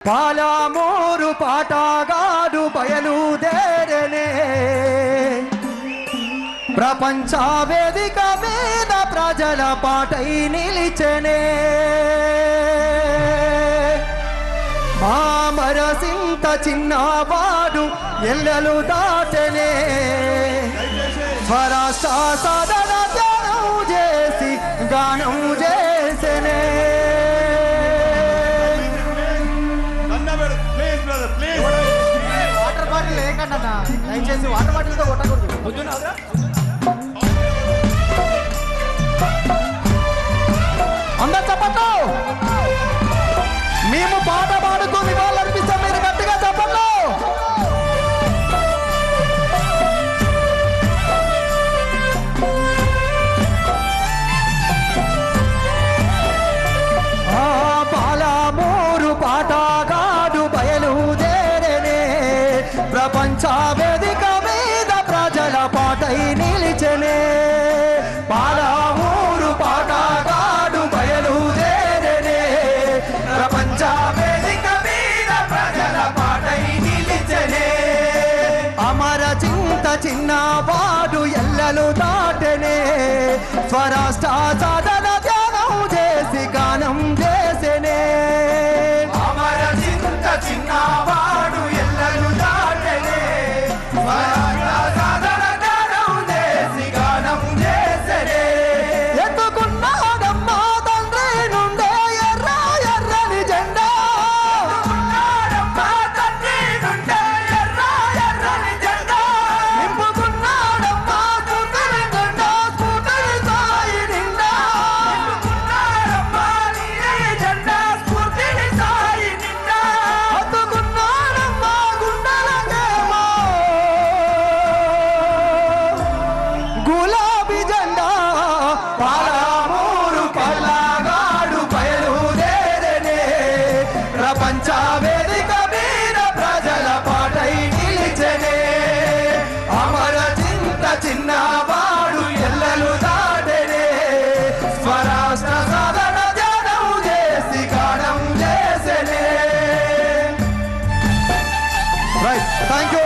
పాలమూరు పాటగాడు బయలుదేరనే ప్రపంచ వేదిక మీద ప్రజల పాటై నిలిచెనే మామరసింత చిన్నవాడు ఎల్లలు దాటనే స్వరాష్ట్ర సాధన ధ్యానం చేసి గానం చేసనే వాటర్ బాటిల్ లేకండి అన్న దయచేసి వాటర్ బాటిల్తో కొట్టకూడదు అందరు చెప్పండి మేము పాట పాడుతూ నివాళులర్పిస్తాం మీరు గట్టిగా చెప్పండి పాలమూరు పాటగాడు బయలుదేరనే ప్రపంచ వేదిక మీద ప్రజల పాటై నిలిచెనే పాలమూరు పాటగాడు బయలుదేరనే ప్రపంచ వేదిక మీద ప్రజల పాటై నిలిచెనే అమర చింత చిన్నవాడు ఎల్లలు దాటనే స్వరాష్ట్ర సాధన ధ్యానం చేసి గానం చేసెనే అమర చింత చిన్నవాడు ఎల్లలు దాటనే స్వరాష్ట్ర సాధన ధ్యానం చేసి గానం చేసెనే ఎత్తుకున్నాడమ్మా తండ్రి నుండే ఎర్ర ఎర్రని జెండా తండ్రి నుండే ఎర్ర ఎర్రని జెండా నింపుకున్నాడమ్మా స్ఫూర్తిని జెండా స్ఫూర్తిని సాయి నిండా నింపుకున్నాడమ్మా నీరే జెండా స్ఫూర్తిని సాయి నిండా హత్తుకున్నాడమ్మా గుండెలకేమో గులాబీ జెండా పాలమూరు పల్లగాడు బయలుదేరనే ప్రపంచ వేదిక మీద ప్రజల పాటై నిలిచెనే అమర చింత చిన్నవాడు ఎల్లలు దాటనే స్వరాష్ట్ర సాధన ధ్యానం చేసి గానం చేసెనే రైట్ థ్యాంక్ యూ